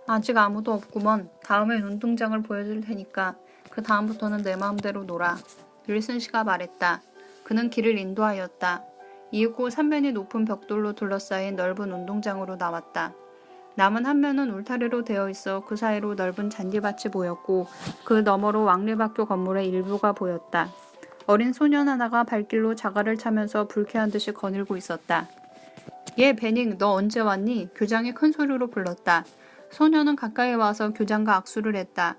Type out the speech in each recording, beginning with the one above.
아직 아무도 없구먼. 다음에 눈동장을 보여줄 테니까 그 다음부터는 내 마음대로 놀아. 윌슨 씨가 말했다. 그는 길을 인도하였다. 이윽고 삼면이 높은 벽돌로 둘러싸인 넓은 운동장으로 나왔다. 남은 한 면은 울타리로 되어 있어 그 사이로 넓은 잔디밭이 보였고 그 너머로 왕립학교 건물의 일부가 보였다. 어린 소년 하나가 발길로 자갈을 차면서 불쾌한 듯이 거닐고 있었다. 예, 베닝, 너 언제 왔니? 교장이 큰 소리로 불렀다. 소년은 가까이 와서 교장과 악수를 했다.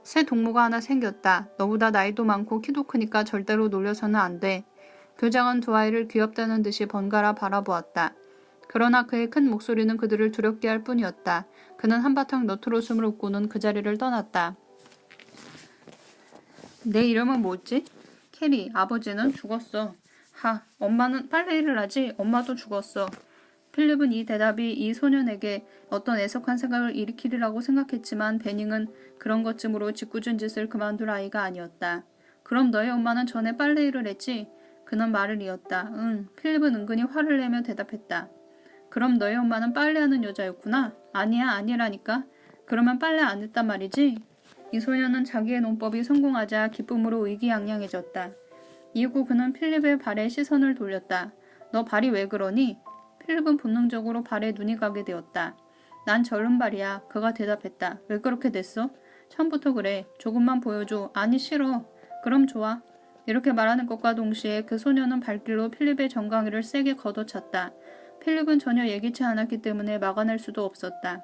새 동무가 하나 생겼다. 너보다 나이도 많고 키도 크니까 절대로 놀려서는 안 돼. 교장은 두 아이를 귀엽다는 듯이 번갈아 바라보았다. 그러나 그의 큰 목소리는 그들을 두렵게 할 뿐이었다. 그는 한바탕 너트롯음을 웃고는 그 자리를 떠났다. 내 이름은 뭐지? 캐리, 아버지는 죽었어. 하, 엄마는 빨래일을 하지? 엄마도 죽었어. 필립은 이 대답이 이 소년에게 어떤 애석한 생각을 일으키리라고 생각했지만 베닝은 그런 것쯤으로 짓궂은 짓을 그만둘 아이가 아니었다. 그럼 너의 엄마는 전에 빨래일을 했지? 그는 말을 이었다. 응, 필립은 은근히 화를 내며 대답했다. 그럼 너의 엄마는 빨래하는 여자였구나? 아니야, 아니라니까. 그러면 빨래 안 했단 말이지? 이 소년은 자기의 논법이 성공하자 기쁨으로 의기양양해졌다. 이후 그는 필립의 발에 시선을 돌렸다. 너 발이 왜 그러니? 필립은 본능적으로 발에 눈이 가게 되었다. 난 저른 발이야. 그가 대답했다. 왜 그렇게 됐어? 처음부터 그래. 조금만 보여줘. 아니 싫어. 그럼 좋아. 이렇게 말하는 것과 동시에 그 소년은 발길로 필립의 정강이를 세게 걷어찼다. 필립은 전혀 예기치 않았기 때문에 막아낼 수도 없었다.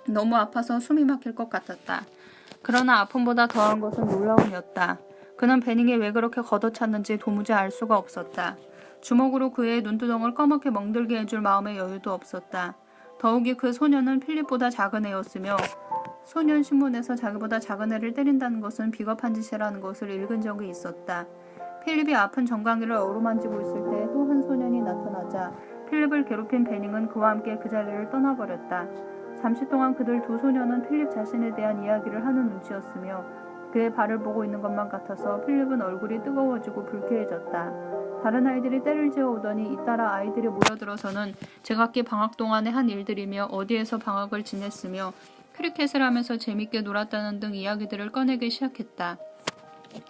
너무 아파서 숨이 막힐 것 같았다. 그러나 아픔보다 더한 것은 놀라움이었다. 그는 베닝이 왜 그렇게 걷어찼는지 도무지 알 수가 없었다. 주먹으로 그의 눈두덩을 꺼멓게 멍들게 해줄 마음의 여유도 없었다. 더욱이 그 소년은 필립보다 작은 애였으며 소년 신문에서 자기보다 작은 애를 때린다는 것은 비겁한 짓이라는 것을 읽은 적이 있었다. 필립이 아픈 정강이를 어루만지고 있을 때 또 한 소년이 나타나자 필립을 괴롭힌 베닝은 그와 함께 그 자리를 떠나버렸다. 잠시 동안 그들 두 소년은 필립 자신에 대한 이야기를 하는 눈치였으며 그의 발을 보고 있는 것만 같아서 필립은 얼굴이 뜨거워지고 불쾌해졌다. 다른 아이들이 때를 지어 오더니 잇따라 아이들이 모여들어서는 제각기 방학 동안에 한 일들이며 어디에서 방학을 지냈으며 크리켓을 하면서 재밌게 놀았다는 등 이야기들을 꺼내기 시작했다.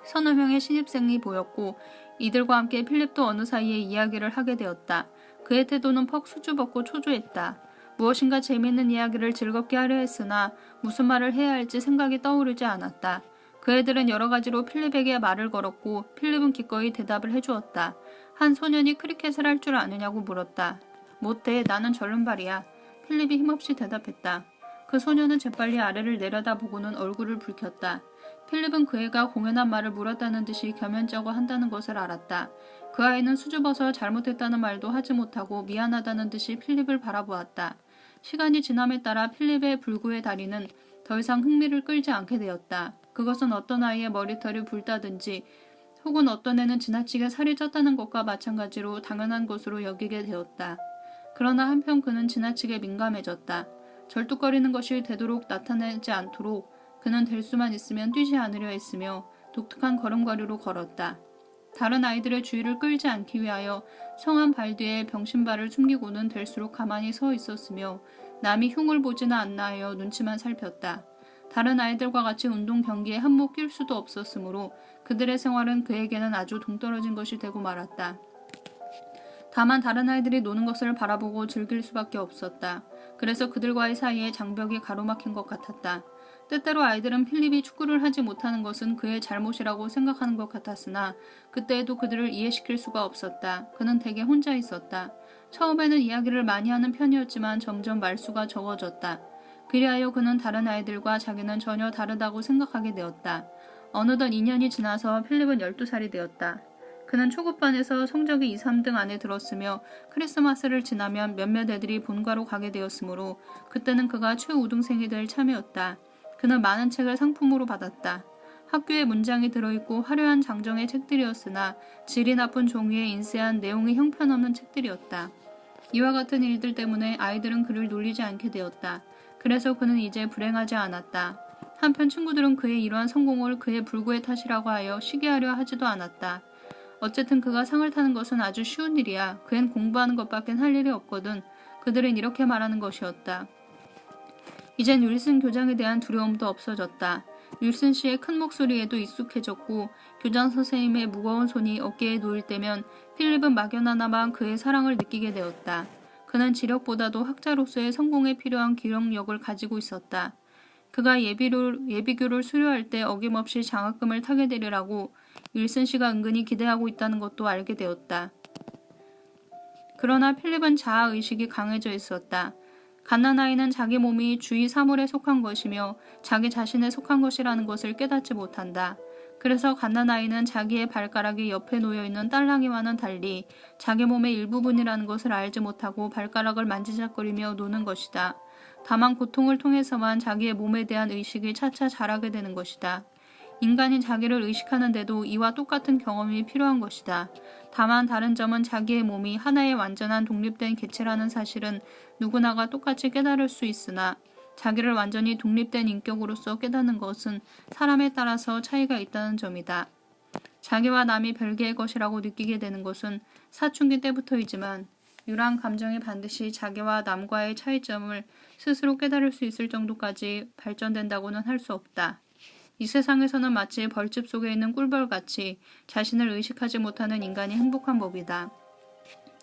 서너 명의 신입생이 보였고 이들과 함께 필립도 어느 사이에 이야기를 하게 되었다. 그의 태도는 퍽 수줍었고 초조했다. 무엇인가 재미있는 이야기를 즐겁게 하려 했으나 무슨 말을 해야 할지 생각이 떠오르지 않았다. 그 애들은 여러 가지로 필립에게 말을 걸었고 필립은 기꺼이 대답을 해주었다. 한 소년이 크리켓을 할 줄 아느냐고 물었다. 못해, 나는 절름발이야. 필립이 힘없이 대답했다. 그 소년은 재빨리 아래를 내려다보고는 얼굴을 붉혔다. 필립은 그 애가 공연한 말을 물었다는 듯이 겸연쩍어 한다는 것을 알았다. 그 아이는 수줍어서 잘못했다는 말도 하지 못하고 미안하다는 듯이 필립을 바라보았다. 시간이 지남에 따라 필립의 불구의 다리는 더 이상 흥미를 끌지 않게 되었다. 그것은 어떤 아이의 머리털이 붉다든지 혹은 어떤 애는 지나치게 살이 쪘다는 것과 마찬가지로 당연한 것으로 여기게 되었다. 그러나 한편 그는 지나치게 민감해졌다. 절뚝거리는 것이 되도록 나타내지 않도록 그는 될 수만 있으면 뛰지 않으려 했으며 독특한 걸음걸이로 걸었다. 다른 아이들의 주의를 끌지 않기 위하여 성한 발 뒤에 병신발을 숨기고는 될수록 가만히 서 있었으며 남이 흉을 보지는 않나 하여 눈치만 살폈다. 다른 아이들과 같이 운동 경기에 한몫 낄 수도 없었으므로 그들의 생활은 그에게는 아주 동떨어진 것이 되고 말았다. 다만 다른 아이들이 노는 것을 바라보고 즐길 수밖에 없었다. 그래서 그들과의 사이에 장벽이 가로막힌 것 같았다. 때때로 아이들은 필립이 축구를 하지 못하는 것은 그의 잘못이라고 생각하는 것 같았으나 그때에도 그들을 이해시킬 수가 없었다. 그는 대개 혼자 있었다. 처음에는 이야기를 많이 하는 편이었지만 점점 말수가 적어졌다. 그리하여 그는 다른 아이들과 자기는 전혀 다르다고 생각하게 되었다. 어느덧 2년이 지나서 필립은 12살이 되었다. 그는 초급반에서 성적이 2, 3등 안에 들었으며 크리스마스를 지나면 몇몇 애들이 본가로 가게 되었으므로 그때는 그가 최우등생이 될 참이었다. 그는 많은 책을 상품으로 받았다. 학교에 문장이 들어있고 화려한 장정의 책들이었으나 질이 나쁜 종이에 인쇄한 내용이 형편없는 책들이었다. 이와 같은 일들 때문에 아이들은 그를 놀리지 않게 되었다. 그래서 그는 이제 불행하지 않았다. 한편 친구들은 그의 이러한 성공을 그의 불구의 탓이라고 하여 시기하려 하지도 않았다. 어쨌든 그가 상을 타는 것은 아주 쉬운 일이야. 그앤 공부하는 것밖엔 할 일이 없거든. 그들은 이렇게 말하는 것이었다. 이젠 윌슨 교장에 대한 두려움도 없어졌다. 윌슨 씨의 큰 목소리에도 익숙해졌고 교장 선생님의 무거운 손이 어깨에 놓일 때면 필립은 막연하나마 그의 사랑을 느끼게 되었다. 그는 지력보다도 학자로서의 성공에 필요한 기억력을 가지고 있었다. 그가 예비교를 수료할 때 어김없이 장학금을 타게 되리라고 윌슨 씨가 은근히 기대하고 있다는 것도 알게 되었다. 그러나 필립은 자아의식이 강해져 있었다. 갓난아이는 자기 몸이 주위 사물에 속한 것이며 자기 자신에 속한 것이라는 것을 깨닫지 못한다. 그래서 갓난아이는 자기의 발가락이 옆에 놓여있는 딸랑이와는 달리 자기 몸의 일부분이라는 것을 알지 못하고 발가락을 만지작거리며 노는 것이다. 다만 고통을 통해서만 자기의 몸에 대한 의식이 차차 자라게 되는 것이다. 인간이 자기를 의식하는데도 이와 똑같은 경험이 필요한 것이다. 다만 다른 점은 자기의 몸이 하나의 완전한 독립된 개체라는 사실은 누구나가 똑같이 깨달을 수 있으나 자기를 완전히 독립된 인격으로서 깨닫는 것은 사람에 따라서 차이가 있다는 점이다. 자기와 남이 별개의 것이라고 느끼게 되는 것은 사춘기 때부터이지만 유랑 감정이 반드시 자기와 남과의 차이점을 스스로 깨달을 수 있을 정도까지 발전된다고는 할 수 없다. 이 세상에서는 마치 벌집 속에 있는 꿀벌같이 자신을 의식하지 못하는 인간이 행복한 법이다.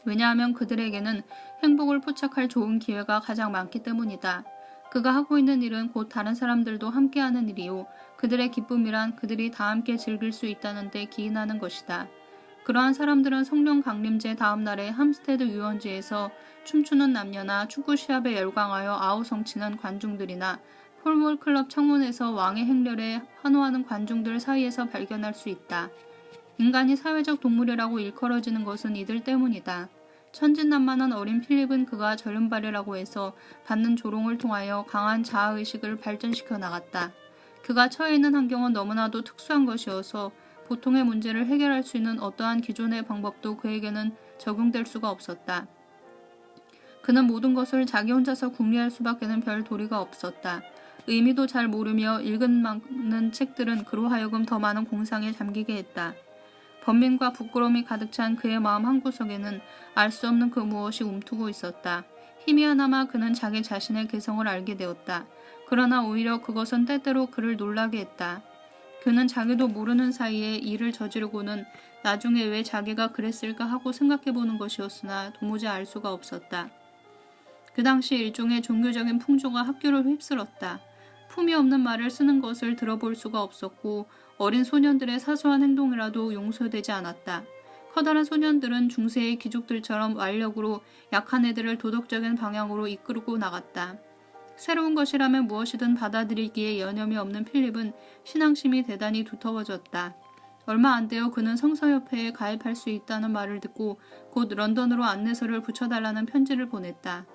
왜냐하면 그들에게는 행복을 포착할 좋은 기회가 가장 많기 때문이다. 그가 하고 있는 일은 곧 다른 사람들도 함께하는 일이요. 그들의 기쁨이란 그들이 다 함께 즐길 수 있다는 데 기인하는 것이다. 그러한 사람들은 성령 강림제 다음 날에 함스테드 유원지에서 춤추는 남녀나 축구 시합에 열광하여 아우성치는 관중들이나 폴몰 클럽 창문에서 왕의 행렬에 환호하는 관중들 사이에서 발견할 수 있다. 인간이 사회적 동물이라고 일컬어지는 것은 이들 때문이다. 천진난만한 어린 필립은 그가 절름발이라고 해서 받는 조롱을 통하여 강한 자아의식을 발전시켜 나갔다. 그가 처해 있는 환경은 너무나도 특수한 것이어서 보통의 문제를 해결할 수 있는 어떠한 기존의 방법도 그에게는 적용될 수가 없었다. 그는 모든 것을 자기 혼자서 궁리할 수밖에는 별 도리가 없었다. 의미도 잘 모르며 읽은 많은 책들은 그로 하여금 더 많은 공상에 잠기게 했다. 번민과 부끄러움이 가득 찬 그의 마음 한구석에는 알 수 없는 그 무엇이 움트고 있었다. 희미하나마 그는 자기 자신의 개성을 알게 되었다. 그러나 오히려 그것은 때때로 그를 놀라게 했다. 그는 자기도 모르는 사이에 일을 저지르고는 나중에 왜 자기가 그랬을까 하고 생각해보는 것이었으나 도무지 알 수가 없었다. 그 당시 일종의 종교적인 풍조가 학교를 휩쓸었다. 품이 없는 말을 쓰는 것을 들어볼 수가 없었고 어린 소년들의 사소한 행동이라도 용서되지 않았다. 커다란 소년들은 중세의 귀족들처럼 완력으로 약한 애들을 도덕적인 방향으로 이끌고 나갔다. 새로운 것이라면 무엇이든 받아들이기에 여념이 없는 필립은 신앙심이 대단히 두터워졌다. 얼마 안 되어 그는 성서협회에 가입할 수 있다는 말을 듣고 곧 런던으로 안내서를 붙여달라는 편지를 보냈다.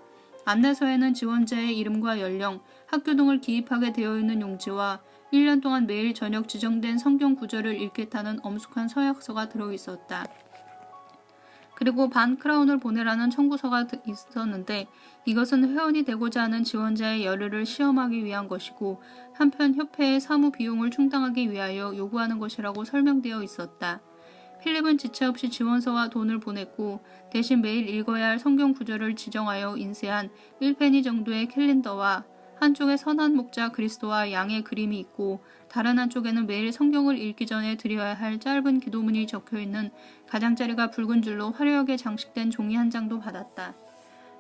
안내서에는 지원자의 이름과 연령, 학교 등을 기입하게 되어 있는 용지와 1년 동안 매일 저녁 지정된 성경 구절을 읽겠다는 엄숙한 서약서가 들어있었다. 그리고 반 크라운을 보내라는 청구서가 있었는데 이것은 회원이 되고자 하는 지원자의 열의를 시험하기 위한 것이고 한편 협회의 사무 비용을 충당하기 위하여 요구하는 것이라고 설명되어 있었다. 필립은 지체 없이 지원서와 돈을 보냈고 대신 매일 읽어야 할 성경 구절을 지정하여 인쇄한 1페니 정도의 캘린더와 한쪽에 선한 목자 그리스도와 양의 그림이 있고 다른 한쪽에는 매일 성경을 읽기 전에 드려야 할 짧은 기도문이 적혀있는 가장자리가 붉은 줄로 화려하게 장식된 종이 한 장도 받았다.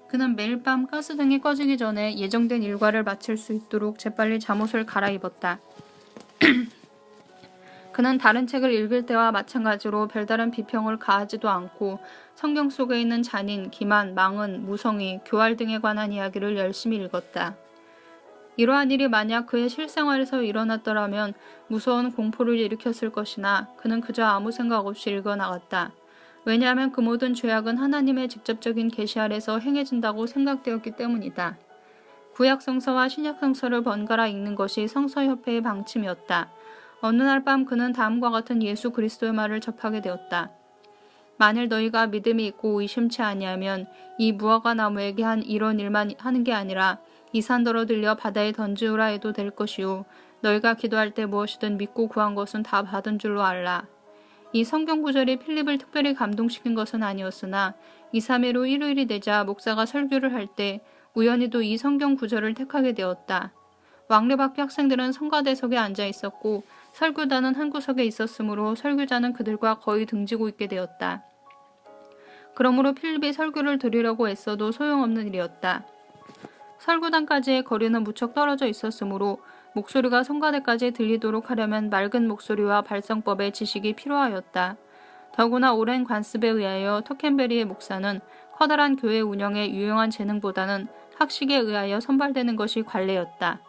그는 매일 밤 가스등이 꺼지기 전에 예정된 일과를 마칠 수 있도록 재빨리 잠옷을 갈아입었다. 그는 다른 책을 읽을 때와 마찬가지로 별다른 비평을 가하지도 않고 성경 속에 있는 잔인, 기만, 망언, 무성의, 교활 등에 관한 이야기를 열심히 읽었다. 이러한 일이 만약 그의 실생활에서 일어났더라면 무서운 공포를 일으켰을 것이나 그는 그저 아무 생각 없이 읽어나갔다. 왜냐하면 그 모든 죄악은 하나님의 직접적인 계시 아래서 행해진다고 생각되었기 때문이다. 구약 성서와 신약 성서를 번갈아 읽는 것이 성서협회의 방침이었다. 어느 날 밤 그는 다음과 같은 예수 그리스도의 말을 접하게 되었다. 만일 너희가 믿음이 있고 의심치 아니하면 이 무화과 나무에게 한 이런 일만 하는 게 아니라 이 산더러 들려 바다에 던지우라 해도 될 것이요 너희가 기도할 때 무엇이든 믿고 구한 것은 다 받은 줄로 알라. 이 성경 구절이 필립을 특별히 감동시킨 것은 아니었으나 2, 3일 후 일요일이 되자 목사가 설교를 할 때 우연히도 이 성경 구절을 택하게 되었다. 왕래박교 학생들은 성가대석에 앉아 있었고 설교단은 한 구석에 있었으므로 설교자는 그들과 거의 등지고 있게 되었다. 그러므로 필립이 설교를 들으려고 애써도 소용없는 일이었다. 설교단까지의 거리는 무척 떨어져 있었으므로 목소리가 성가대까지 들리도록 하려면 맑은 목소리와 발성법의 지식이 필요하였다. 더구나 오랜 관습에 의하여 터켄베리의 목사는 커다란 교회 운영에 유용한 재능보다는 학식에 의하여 선발되는 것이 관례였다.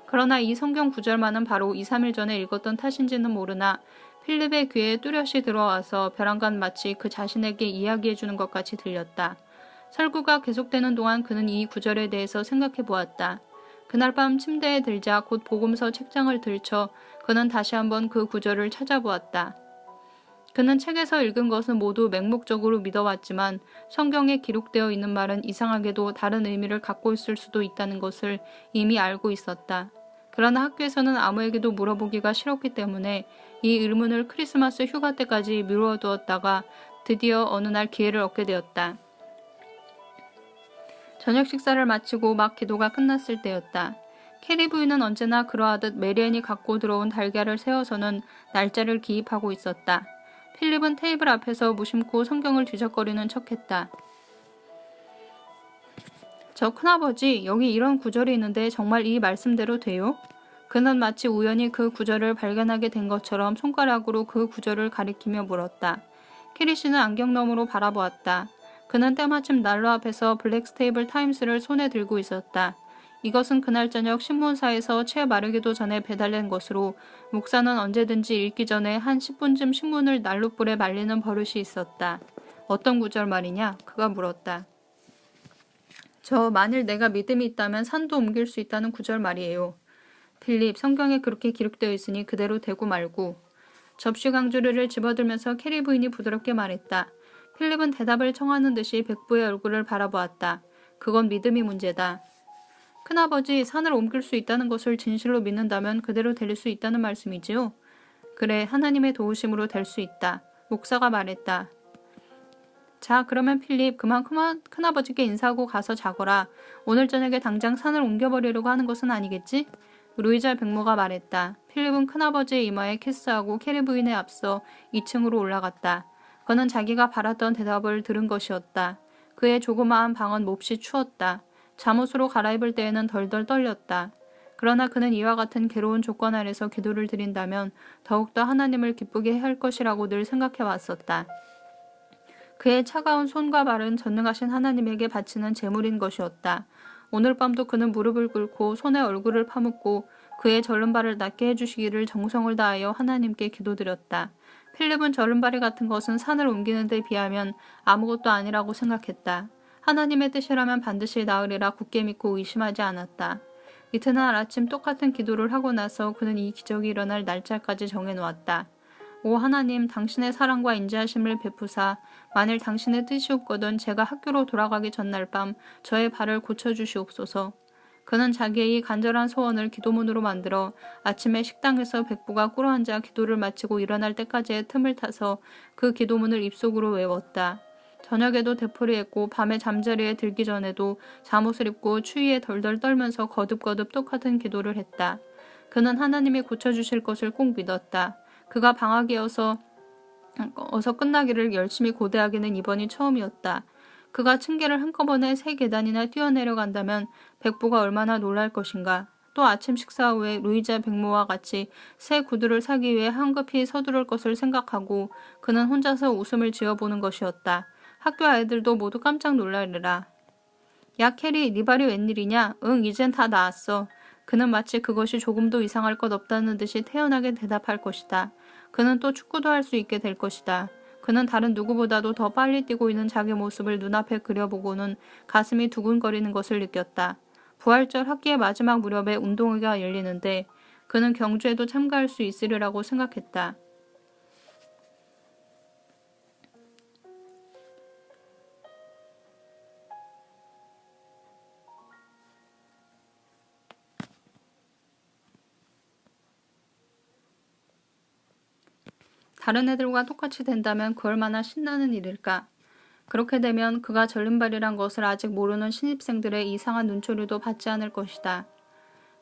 그러나 이 성경 구절만은 바로 2, 3일 전에 읽었던 탓인지는 모르나 필립의 귀에 뚜렷이 들어와서 벼랑간 마치 그 자신에게 이야기해주는 것 같이 들렸다. 설교가 계속되는 동안 그는 이 구절에 대해서 생각해 보았다. 그날 밤 침대에 들자 곧 복음서 책장을 들쳐 그는 다시 한번 그 구절을 찾아보았다. 그는 책에서 읽은 것은 모두 맹목적으로 믿어왔지만 성경에 기록되어 있는 말은 이상하게도 다른 의미를 갖고 있을 수도 있다는 것을 이미 알고 있었다. 그러나 학교에서는 아무에게도 물어보기가 싫었기 때문에 이 의문을 크리스마스 휴가 때까지 미루어두었다가 드디어 어느 날 기회를 얻게 되었다. 저녁 식사를 마치고 막 기도가 끝났을 때였다. 캐리 부인은 언제나 그러하듯 메리앤이 갖고 들어온 달걀을 세워서는 날짜를 기입하고 있었다. 필립은 테이블 앞에서 무심코 성경을 뒤적거리는 척했다. 저 큰아버지, 여기 이런 구절이 있는데 정말 이 말씀대로 돼요? 그는 마치 우연히 그 구절을 발견하게 된 것처럼 손가락으로 그 구절을 가리키며 물었다. 캐리 씨는 안경 너머로 바라보았다. 그는 때마침 난로 앞에서 블랙스테이블 타임스를 손에 들고 있었다. 이것은 그날 저녁 신문사에서 채 마르기도 전에 배달된 것으로 목사는 언제든지 읽기 전에 한 10분쯤 신문을 난로불에 말리는 버릇이 있었다. 어떤 구절 말이냐? 그가 물었다. 저 만일 내가 믿음이 있다면 산도 옮길 수 있다는 구절 말이에요. 필립, 성경에 그렇게 기록되어 있으니 그대로 되고 말고. 접시 강주리를 집어들면서 캐리 부인이 부드럽게 말했다. 필립은 대답을 청하는 듯이 백부의 얼굴을 바라보았다. 그건 믿음이 문제다. 큰아버지, 산을 옮길 수 있다는 것을 진실로 믿는다면 그대로 될 수 있다는 말씀이지요? 그래, 하나님의 도우심으로 될 수 있다. 목사가 말했다. 자, 그러면 필립, 그만 큰아버지께 인사하고 가서 자거라. 오늘 저녁에 당장 산을 옮겨버리려고 하는 것은 아니겠지? 루이자 백모가 말했다. 필립은 큰아버지의 이마에 키스하고 캐리 부인에 앞서 2층으로 올라갔다. 그는 자기가 바랐던 대답을 들은 것이었다. 그의 조그마한 방은 몹시 추웠다. 잠옷으로 갈아입을 때에는 덜덜 떨렸다. 그러나 그는 이와 같은 괴로운 조건 아래서 기도를 드린다면 더욱더 하나님을 기쁘게 할 것이라고 늘 생각해 왔었다. 그의 차가운 손과 발은 전능하신 하나님에게 바치는 제물인 것이었다. 오늘 밤도 그는 무릎을 꿇고 손에 얼굴을 파묻고 그의 절름발을 낫게 해주시기를 정성을 다하여 하나님께 기도드렸다. 필립은 절름발이 같은 것은 산을 옮기는 데 비하면 아무것도 아니라고 생각했다. 하나님의 뜻이라면 반드시 나으리라 굳게 믿고 의심하지 않았다. 이튿날 아침 똑같은 기도를 하고 나서 그는 이 기적이 일어날 날짜까지 정해놓았다. 오 하나님, 당신의 사랑과 인자하심을 베푸사 만일 당신의 뜻이 없거든 제가 학교로 돌아가기 전날 밤 저의 발을 고쳐주시옵소서. 그는 자기의 이 간절한 소원을 기도문으로 만들어 아침에 식당에서 백부가 꿇어앉아 기도를 마치고 일어날 때까지의 틈을 타서 그 기도문을 입속으로 외웠다. 저녁에도 되풀이했고 밤에 잠자리에 들기 전에도 잠옷을 입고 추위에 덜덜 떨면서 거듭거듭 똑같은 기도를 했다. 그는 하나님이 고쳐주실 것을 꼭 믿었다. 그가 방학이 어서 끝나기를 열심히 고대하기는 이번이 처음이었다. 그가 층계를 한꺼번에 3계단이나 뛰어내려간다면 백부가 얼마나 놀랄 것인가. 또 아침 식사 후에 루이자 백모와 같이 새 구두를 사기 위해 황급히 서두를 것을 생각하고 그는 혼자서 웃음을 지어보는 것이었다. 학교 아이들도 모두 깜짝 놀라리라. 야 캐리, 네 발이 웬일이냐? 응, 이젠 다 나았어. 그는 마치 그것이 조금도 이상할 것 없다는 듯이 태연하게 대답할 것이다. 그는 또 축구도 할 수 있게 될 것이다. 그는 다른 누구보다도 더 빨리 뛰고 있는 자기 모습을 눈앞에 그려보고는 가슴이 두근거리는 것을 느꼈다. 부활절 학기의 마지막 무렵에 운동회가 열리는데 그는 경주에도 참가할 수 있으리라고 생각했다. 다른 애들과 똑같이 된다면 그 얼마나 신나는 일일까. 그렇게 되면 그가 절름발이란 것을 아직 모르는 신입생들의 이상한 눈초리도 받지 않을 것이다.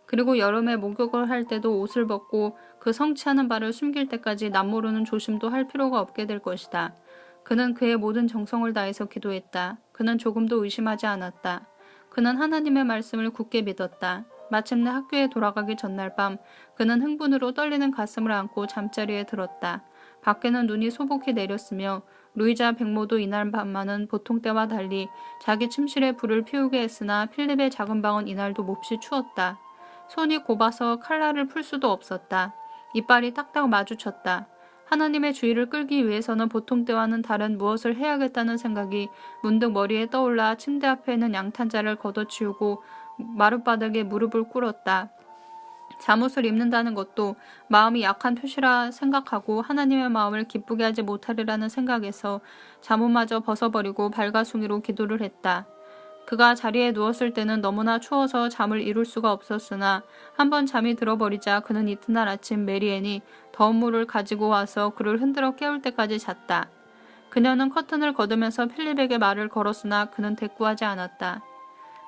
그리고 여름에 목욕을 할 때도 옷을 벗고 그 성취하는 바를 숨길 때까지 남모르는 조심도 할 필요가 없게 될 것이다. 그는 그의 모든 정성을 다해서 기도했다. 그는 조금도 의심하지 않았다. 그는 하나님의 말씀을 굳게 믿었다. 마침내 학교에 돌아가기 전날 밤 그는 흥분으로 떨리는 가슴을 안고 잠자리에 들었다. 밖에는 눈이 소복히 내렸으며 루이자 백모도 이날 밤만은 보통 때와 달리 자기 침실에 불을 피우게 했으나 필립의 작은 방은 이날도 몹시 추웠다. 손이 곱아서 칼날을 풀 수도 없었다. 이빨이 딱딱 마주쳤다. 하나님의 주의를 끌기 위해서는 보통 때와는 다른 무엇을 해야겠다는 생각이 문득 머리에 떠올라 침대 앞에 있는 양탄자를 걷어치우고 마룻바닥에 무릎을 꿇었다. 잠옷을 입는다는 것도 마음이 약한 표시라 생각하고 하나님의 마음을 기쁘게 하지 못하리라는 생각에서 잠옷마저 벗어버리고 발가숭이로 기도를 했다. 그가 자리에 누웠을 때는 너무나 추워서 잠을 이룰 수가 없었으나 한번 잠이 들어버리자 그는 이튿날 아침 메리앤이 더운 물을 가지고 와서 그를 흔들어 깨울 때까지 잤다. 그녀는 커튼을 걷으면서 필립에게 말을 걸었으나 그는 대꾸하지 않았다.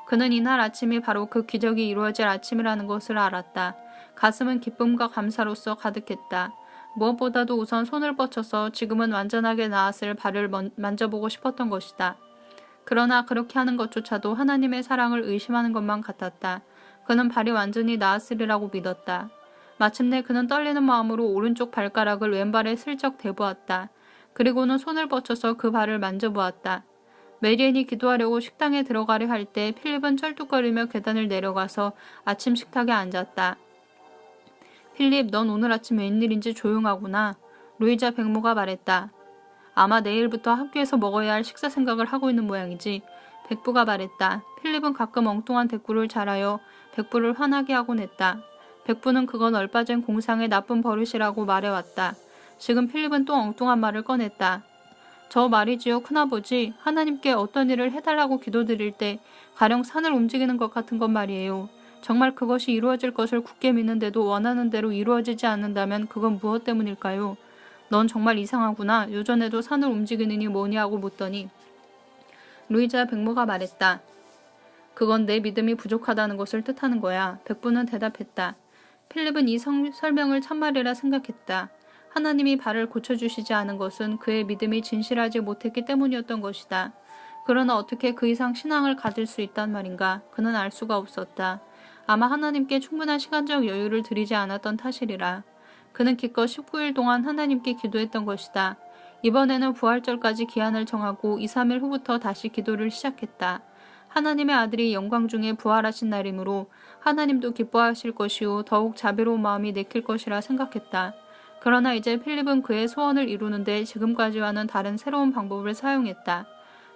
그는 이날 아침이 바로 그 기적이 이루어질 아침이라는 것을 알았다. 가슴은 기쁨과 감사로서 가득했다. 무엇보다도 우선 손을 뻗쳐서 지금은 완전하게 나았을 발을 만져보고 싶었던 것이다. 그러나 그렇게 하는 것조차도 하나님의 사랑을 의심하는 것만 같았다. 그는 발이 완전히 나았으리라고 믿었다. 마침내 그는 떨리는 마음으로 오른쪽 발가락을 왼발에 슬쩍 대보았다. 그리고는 손을 뻗쳐서 그 발을 만져보았다. 메리앤이 기도하려고 식당에 들어가려 할 때 필립은 쩔뚝거리며 계단을 내려가서 아침 식탁에 앉았다. 필립, 넌 오늘 아침 웬일인지 조용하구나. 루이자 백모가 말했다. 아마 내일부터 학교에서 먹어야 할 식사 생각을 하고 있는 모양이지. 백부가 말했다. 필립은 가끔 엉뚱한 대꾸를 잘하여 백부를 화나게 하곤 했다. 백부는 그건 얼빠진 공상의 나쁜 버릇이라고 말해왔다. 지금 필립은 또 엉뚱한 말을 꺼냈다. 저 말이지요, 큰아버지. 하나님께 어떤 일을 해달라고 기도드릴 때 가령 산을 움직이는 것 같은 것 말이에요. 정말 그것이 이루어질 것을 굳게 믿는데도 원하는 대로 이루어지지 않는다면 그건 무엇 때문일까요? 넌 정말 이상하구나. 요전에도 산을 움직이느니 뭐니 하고 묻더니 루이자 백모가 말했다. 그건 내 믿음이 부족하다는 것을 뜻하는 거야. 백부는 대답했다. 필립은 이 설명을 참말이라 생각했다. 하나님이 발을 고쳐주시지 않은 것은 그의 믿음이 진실하지 못했기 때문이었던 것이다. 그러나 어떻게 그 이상 신앙을 가질 수 있단 말인가? 그는 알 수가 없었다. 아마 하나님께 충분한 시간적 여유를 드리지 않았던 탓이리라. 그는 기껏 19일 동안 하나님께 기도했던 것이다. 이번에는 부활절까지 기한을 정하고 2, 3일 후부터 다시 기도를 시작했다. 하나님의 아들이 영광 중에 부활하신 날이므로 하나님도 기뻐하실 것이요 더욱 자비로운 마음이 내킬 것이라 생각했다. 그러나 이제 필립은 그의 소원을 이루는데 지금까지와는 다른 새로운 방법을 사용했다.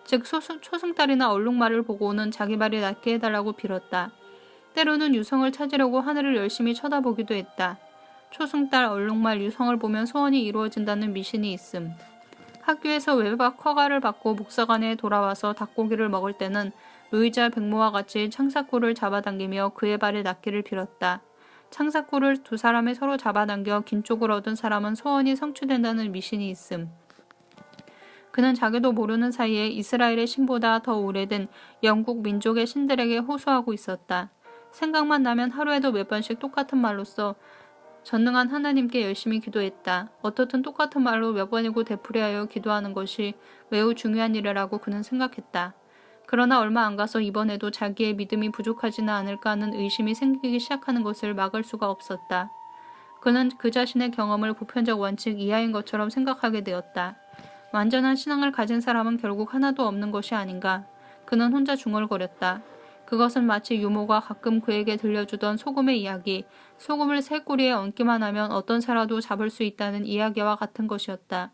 즉 초승달이나 얼룩말을 보고는 자기 발이 낫게 해달라고 빌었다. 때로는 유성을 찾으려고 하늘을 열심히 쳐다보기도 했다. 초승달, 얼룩말, 유성을 보면 소원이 이루어진다는 미신이 있음. 학교에서 외박 허가를 받고 목사관에 돌아와서 닭고기를 먹을 때는 루이자 백모와 같이 창사코를 잡아당기며 그의 발에 낫기를 빌었다. 창사코를 두 사람이 서로 잡아당겨 긴 쪽을 얻은 사람은 소원이 성취된다는 미신이 있음. 그는 자기도 모르는 사이에 이스라엘의 신보다 더 오래된 영국 민족의 신들에게 호소하고 있었다. 생각만 나면 하루에도 몇 번씩 똑같은 말로 써 전능한 하나님께 열심히 기도했다. 어떻든 똑같은 말로 몇 번이고 되풀이하여 기도하는 것이 매우 중요한 일이라고 그는 생각했다. 그러나 얼마 안 가서 이번에도 자기의 믿음이 부족하지는 않을까 하는 의심이 생기기 시작하는 것을 막을 수가 없었다. 그는 그 자신의 경험을 보편적 원칙 이하인 것처럼 생각하게 되었다. 완전한 신앙을 가진 사람은 결국 하나도 없는 것이 아닌가. 그는 혼자 중얼거렸다. 그것은 마치 유모가 가끔 그에게 들려주던 소금의 이야기, 소금을 새 꼬리에 얹기만 하면 어떤 새라도 잡을 수 있다는 이야기와 같은 것이었다.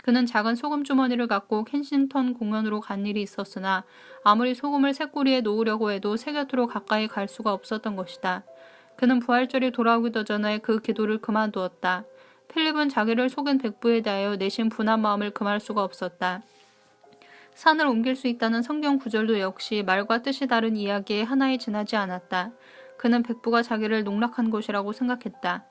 그는 작은 소금 주머니를 갖고 켄싱턴 공원으로 간 일이 있었으나 아무리 소금을 새 꼬리에 놓으려고 해도 새 곁으로 가까이 갈 수가 없었던 것이다. 그는 부활절이 돌아오기도 전에 그 기도를 그만두었다. 필립은 자기를 속인 백부에 대하여 내심 분한 마음을 금할 수가 없었다. 산을 옮길 수 있다는 성경 구절도 역시 말과 뜻이 다른 이야기에 하나에 지나지 않았다. 그는 백부가 자기를 농락한 것이라고 생각했다.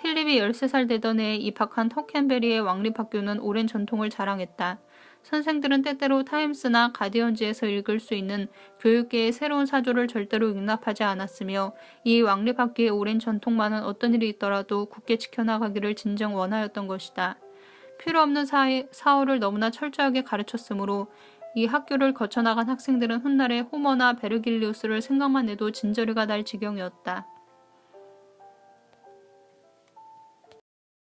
필립이 13살 되던 해에 입학한 터켄베리의 왕립학교는 오랜 전통을 자랑했다. 선생들은 때때로 타임스나 가디언지에서 읽을 수 있는 교육계의 새로운 사조를 절대로 용납하지 않았으며 이 왕립학교의 오랜 전통만은 어떤 일이 있더라도 굳게 지켜나가기를 진정 원하였던 것이다. 필요 없는 사어를 너무나 철저하게 가르쳤으므로 이 학교를 거쳐나간 학생들은 훗날에 호머나 베르길리우스를 생각만 해도 진저리가 날 지경이었다.